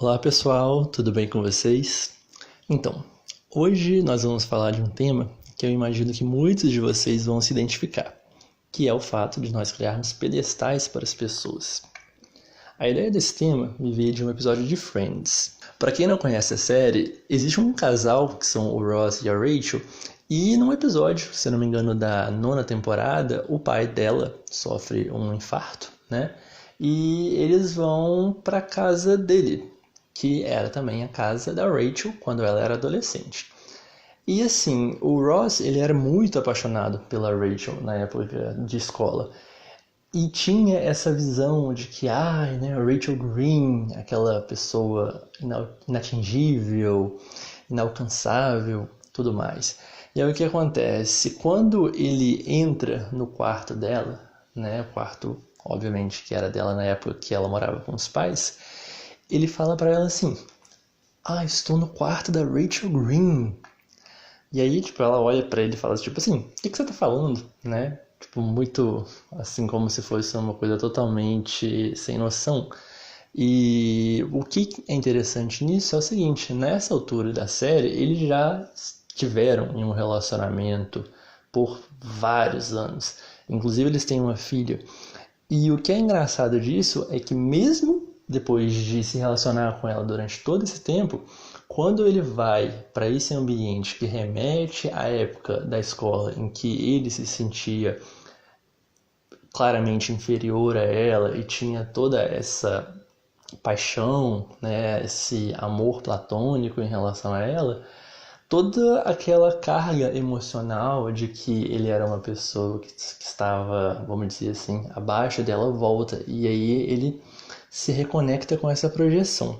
Olá pessoal, tudo bem com vocês? Então, hoje nós vamos falar de um tema que eu imagino que muitos de vocês vão se identificar, que é o fato de nós criarmos pedestais para as pessoas. A ideia desse tema me veio de um episódio de Friends. Para quem não conhece a série, existe um casal que são o Ross e a Rachel, e num episódio, se não me engano, da 9ª temporada, o pai dela sofre um infarto, né? E eles vão para a casa dele, que era também a casa da Rachel quando ela era adolescente. E assim, o Ross ele era muito apaixonado pela Rachel na época de escola. E tinha essa visão de que, né, Rachel Green, aquela pessoa inatingível, inalcançável, tudo mais. E aí o que acontece? Quando ele entra no quarto dela, né, o quarto, obviamente, que era dela na época que ela morava com os pais, ele fala pra ela assim: estou no quarto da Rachel Green. E aí, tipo, ela olha pra ele e fala, tipo assim, o que você tá falando, né? Tipo, muito, assim, como se fosse uma coisa totalmente sem noção. E o que é interessante nisso é o seguinte, nessa altura da série, eles já tiveram em um relacionamento por vários anos. Inclusive, eles têm uma filha. E o que é engraçado disso é que mesmo depois de se relacionar com ela durante todo esse tempo, quando ele vai para esse ambiente que remete à época da escola em que ele se sentia claramente inferior a ela e tinha toda essa paixão, né, esse amor platônico em relação a ela, toda aquela carga emocional de que ele era uma pessoa que estava, vamos dizer assim, abaixo dela volta, e aí ele se reconecta com essa projeção.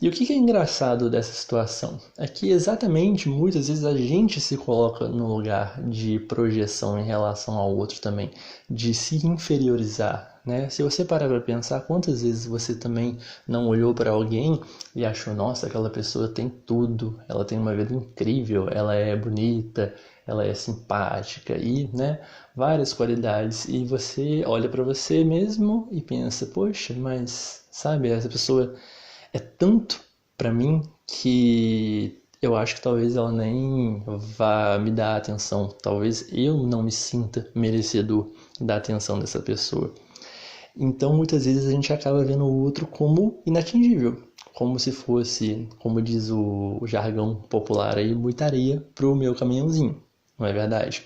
E o que é engraçado dessa situação? É que exatamente muitas vezes a gente se coloca no lugar de projeção em relação ao outro também, de se inferiorizar, né? Se você parar para pensar, quantas vezes você também não olhou para alguém e achou, nossa, aquela pessoa tem tudo, ela tem uma vida incrível, ela é bonita, ela é simpática e, né, várias qualidades, e você olha para você mesmo e pensa, poxa, mas sabe, essa pessoa é tanto pra mim que eu acho que talvez ela nem vá me dar atenção. Talvez eu não me sinta merecedor da atenção dessa pessoa. Então, muitas vezes a gente acaba vendo o outro como inatingível, como se fosse, como diz o jargão popular aí, muita areia pro meu caminhãozinho, não é verdade?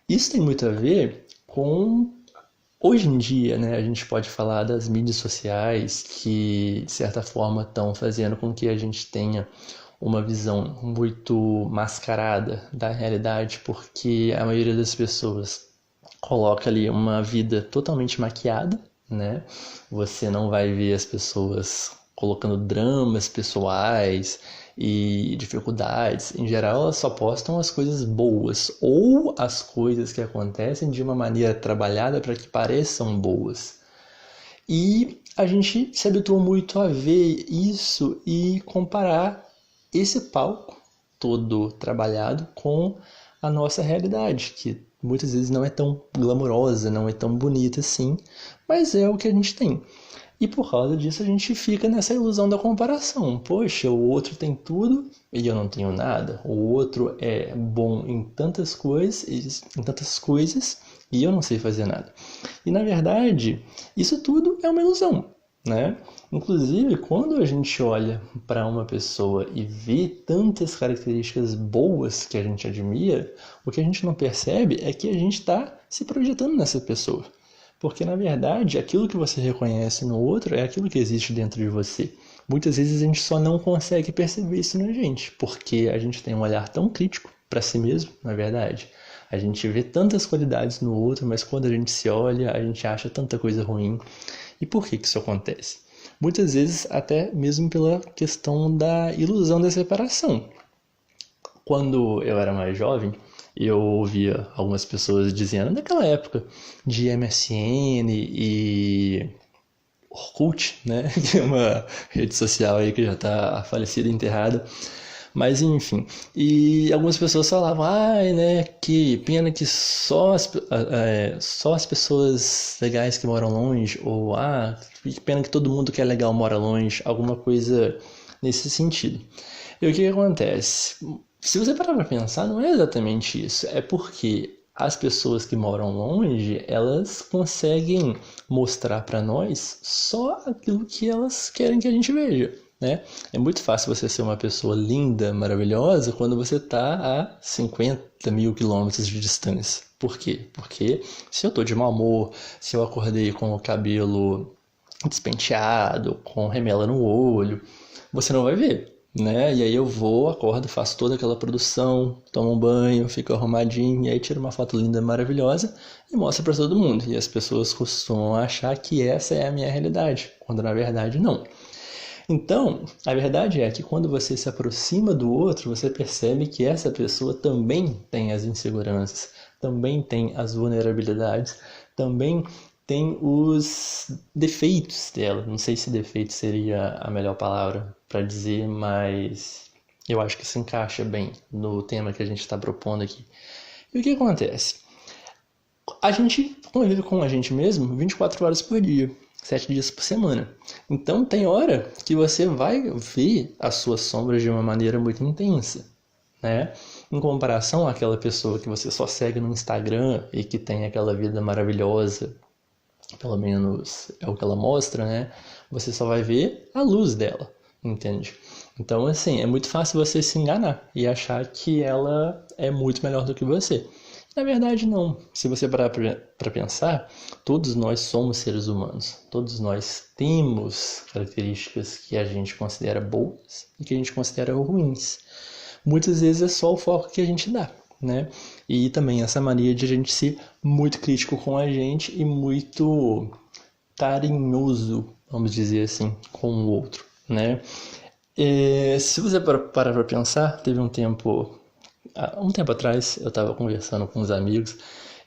Isso tem muito a ver com hoje em dia, né, a gente pode falar das mídias sociais que, de certa forma, estão fazendo com que a gente tenha uma visão muito mascarada da realidade, porque a maioria das pessoas coloca ali uma vida totalmente maquiada, né? Você não vai ver as pessoas colocando dramas pessoais e dificuldades. Em geral, elas só postam as coisas boas ou as coisas que acontecem de uma maneira trabalhada para que pareçam boas. E a gente se habituou muito a ver isso e comparar esse palco todo trabalhado com a nossa realidade, que muitas vezes não é tão glamourosa, não é tão bonita assim, mas é o que a gente tem. E por causa disso a gente fica nessa ilusão da comparação. Poxa, o outro tem tudo e eu não tenho nada. O outro é bom em tantas coisas e eu não sei fazer nada. E na verdade, isso tudo é uma ilusão, né? Inclusive, quando a gente olha para uma pessoa e vê tantas características boas que a gente admira, o que a gente não percebe é que a gente está se projetando nessa pessoa. Porque, na verdade, aquilo que você reconhece no outro é aquilo que existe dentro de você. Muitas vezes a gente só não consegue perceber isso na gente, porque a gente tem um olhar tão crítico para si mesmo, na verdade. A gente vê tantas qualidades no outro, mas quando a gente se olha, a gente acha tanta coisa ruim. E por que isso acontece? Muitas vezes até mesmo pela questão da ilusão da separação. Quando eu era mais jovem, eu ouvia algumas pessoas dizendo, naquela época de MSN e Orkut, né? Que é uma rede social aí que já está falecida e enterrada. Mas enfim, e algumas pessoas falavam, ai, né, que pena que só as pessoas legais que moram longe, ou que pena que todo mundo que é legal mora longe, alguma coisa nesse sentido. E o que acontece? Se você parar pra pensar, não é exatamente isso. É porque as pessoas que moram longe, elas conseguem mostrar para nós só aquilo que elas querem que a gente veja, né? É muito fácil você ser uma pessoa linda, maravilhosa, quando você está a 50 mil quilômetros de distância. Por quê? Porque se eu tô de mau humor, se eu acordei com o cabelo despenteado, com remela no olho, você não vai ver, né? E aí eu vou, acordo, faço toda aquela produção, tomo um banho, fico arrumadinho, e aí tiro uma foto linda, maravilhosa e mostro para todo mundo. E as pessoas costumam achar que essa é a minha realidade, quando na verdade não. Então, a verdade é que quando você se aproxima do outro, você percebe que essa pessoa também tem as inseguranças, também tem as vulnerabilidades, também tem os defeitos dela. Não sei se defeito seria a melhor palavra para dizer, mas eu acho que se encaixa bem no tema que a gente está propondo aqui. E o que acontece? A gente convive com a gente mesmo 24 horas por dia, 7 dias por semana. Então tem hora que você vai ver as suas sombras de uma maneira muito intensa, né? Em comparação àquela pessoa que você só segue no Instagram e que tem aquela vida maravilhosa, pelo menos é o que ela mostra, né? Você só vai ver a luz dela, entende? Então, assim, é muito fácil você se enganar e achar que ela é muito melhor do que você. Na verdade, não. Se você parar para pensar, todos nós somos seres humanos. Todos nós temos características que a gente considera boas e que a gente considera ruins. Muitas vezes é só o foco que a gente dá, né? E também essa mania de a gente ser muito crítico com a gente e muito carinhoso, vamos dizer assim, com o outro, né? Se você parar para pensar, teve um tempo atrás eu estava conversando com uns amigos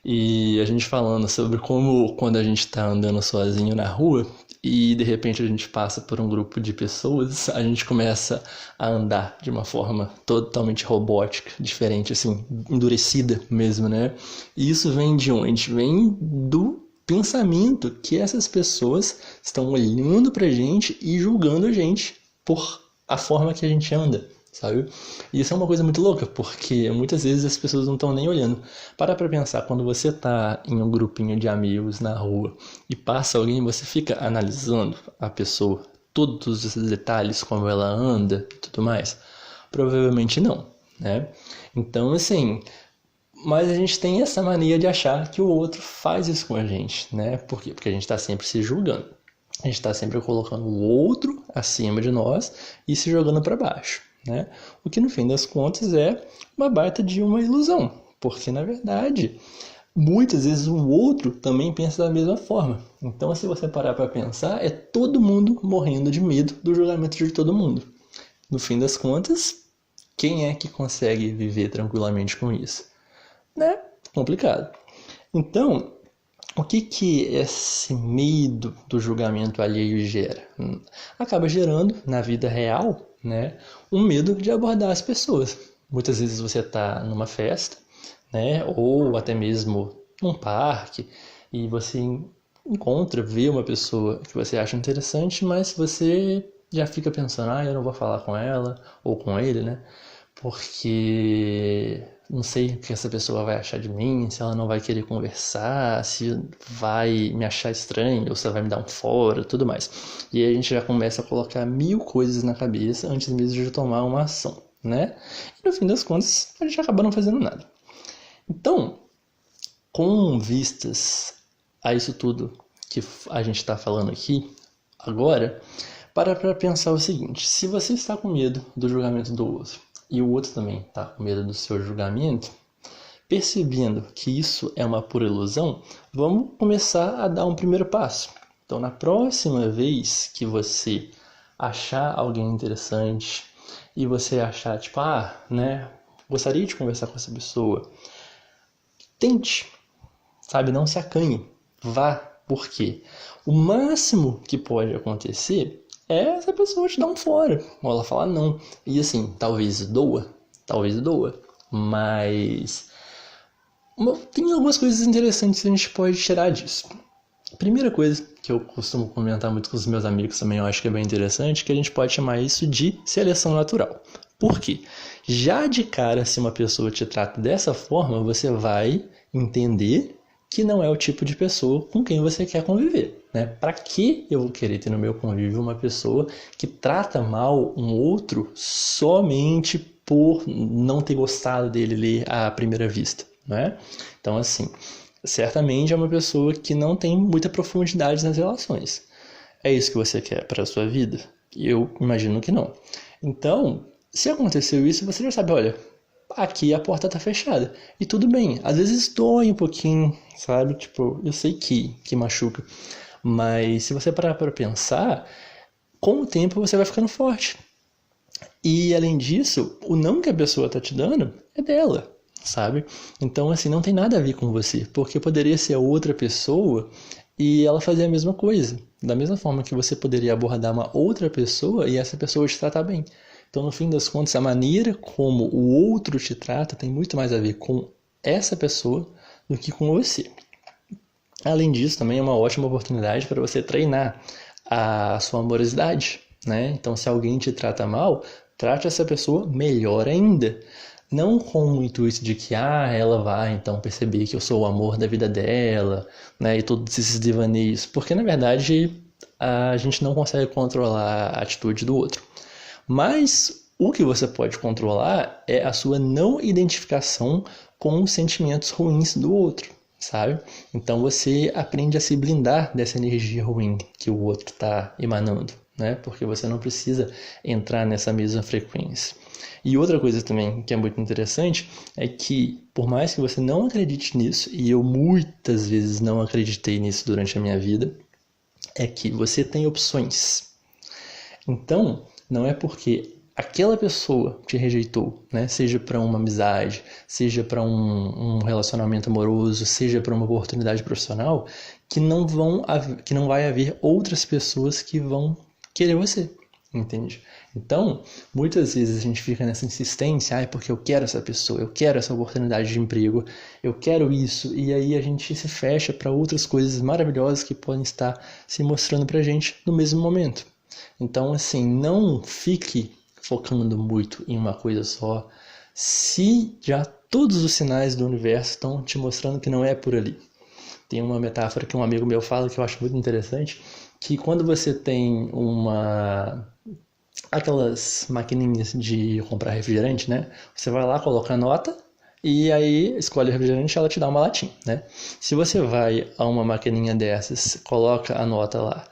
e a gente falando sobre como quando a gente está andando sozinho na rua e de repente a gente passa por um grupo de pessoas, a gente começa a andar de uma forma totalmente robótica, diferente, assim, endurecida mesmo, né? E isso vem de onde? Vem do pensamento que essas pessoas estão olhando pra gente e julgando a gente por a forma que a gente anda, sabe? E isso é uma coisa muito louca, porque muitas vezes as pessoas não estão nem olhando. Para pra pensar, quando você tá em um grupinho de amigos na rua e passa alguém, você fica analisando a pessoa, todos os detalhes, como ela anda e tudo mais? Provavelmente não, né? Então, assim, mas a gente tem essa mania de achar que o outro faz isso com a gente, né? Por quê? Porque a gente está sempre se julgando. A gente está sempre colocando o outro acima de nós e se jogando para baixo, né? O que no fim das contas é uma baita de uma ilusão, porque na verdade muitas vezes o outro também pensa da mesma forma. Então, se você parar para pensar, é todo mundo morrendo de medo do julgamento de todo mundo. No fim das contas, quem é que consegue viver tranquilamente com isso? Né? Complicado. Então, o que esse medo do julgamento alheio gera? Acaba gerando, na vida real, né, um medo de abordar as pessoas. Muitas vezes você está numa festa, né, ou até mesmo num parque, e você vê uma pessoa que você acha interessante, mas você já fica pensando, eu não vou falar com ela, ou com ele, né, porque não sei o que essa pessoa vai achar de mim, se ela não vai querer conversar, se vai me achar estranho, ou se ela vai me dar um fora, tudo mais. E aí a gente já começa a colocar 1000 coisas na cabeça antes mesmo de tomar uma ação, né? E no fim das contas, a gente acaba não fazendo nada. Então, com vistas a isso tudo que a gente está falando aqui, agora, para pensar o seguinte: se você está com medo do julgamento do outro, e o outro também está com medo do seu julgamento, percebendo que isso é uma pura ilusão, vamos começar a dar um primeiro passo. Então, na próxima vez que você achar alguém interessante e você achar, tipo, né, gostaria de conversar com essa pessoa, tente, sabe, não se acanhe, vá. Por quê? O máximo que pode acontecer é essa pessoa te dar um fora, ou ela falar não. E assim, talvez doa, mas tem algumas coisas interessantes que a gente pode tirar disso. A primeira coisa que eu costumo comentar muito com os meus amigos também, eu acho que é bem interessante, que a gente pode chamar isso de seleção natural. Por quê? Já de cara, se uma pessoa te trata dessa forma, você vai entender que não é o tipo de pessoa com quem você quer conviver, né? Para que eu vou querer ter no meu convívio uma pessoa que trata mal um outro somente por não ter gostado dele ali à primeira vista, né? Então, assim, certamente é uma pessoa que não tem muita profundidade nas relações. É isso que você quer para a sua vida? Eu imagino que não. Então, se aconteceu isso, você já sabe, olha, aqui a porta tá fechada. E tudo bem, às vezes dói um pouquinho, sabe? Tipo, eu sei que machuca. Mas se você parar para pensar, com o tempo você vai ficando forte. E além disso, o não que a pessoa tá te dando é dela, sabe? Então, assim, não tem nada a ver com você, porque poderia ser outra pessoa e ela fazer a mesma coisa. Da mesma forma que você poderia abordar uma outra pessoa e essa pessoa te tratar bem. Então, no fim das contas, a maneira como o outro te trata tem muito mais a ver com essa pessoa do que com você. Além disso, também é uma ótima oportunidade para você treinar a sua amorosidade, né? Então, se alguém te trata mal, trate essa pessoa melhor ainda. Não com o intuito de que ela vai então perceber que eu sou o amor da vida dela, né? E todos esses devaneios. Porque, na verdade, a gente não consegue controlar a atitude do outro. Mas o que você pode controlar é a sua não identificação com os sentimentos ruins do outro, sabe? Então você aprende a se blindar dessa energia ruim que o outro está emanando, né? Porque você não precisa entrar nessa mesma frequência. E outra coisa também que é muito interessante é que, por mais que você não acredite nisso, e eu muitas vezes não acreditei nisso durante a minha vida, é que você tem opções. Então, não é porque aquela pessoa te rejeitou, né? Seja para uma amizade, seja para um relacionamento amoroso, seja para uma oportunidade profissional, que não vai haver outras pessoas que vão querer você, entende? Então, muitas vezes a gente fica nessa insistência, porque eu quero essa pessoa, eu quero essa oportunidade de emprego, eu quero isso, e aí a gente se fecha para outras coisas maravilhosas que podem estar se mostrando para a gente no mesmo momento. Então, assim, não fique focando muito em uma coisa só, se já todos os sinais do universo estão te mostrando que não é por ali. Tem uma metáfora que um amigo meu fala que eu acho muito interessante, que quando você tem aquelas maquininhas de comprar refrigerante, né? Você vai lá, coloca a nota e aí escolhe o refrigerante e ela te dá uma latinha, né? Se você vai a uma maquininha dessas, coloca a nota lá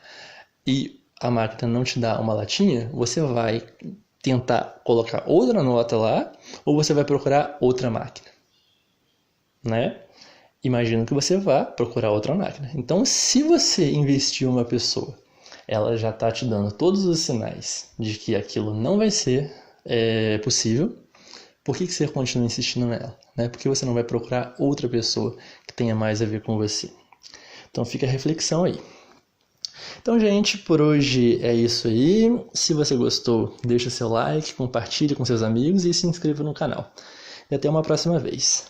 e a máquina não te dá uma latinha, você vai tentar colocar outra nota lá ou você vai procurar outra máquina, né? Imagino que você vá procurar outra máquina. Então, se você investir em uma pessoa, ela já está te dando todos os sinais de que aquilo não vai ser possível, por que você continua insistindo nela? Né? Por que você não vai procurar outra pessoa que tenha mais a ver com você? Então, fica a reflexão aí. Então, gente, por hoje é isso aí. Se você gostou, deixa seu like, compartilhe com seus amigos e se inscreva no canal. E até uma próxima vez.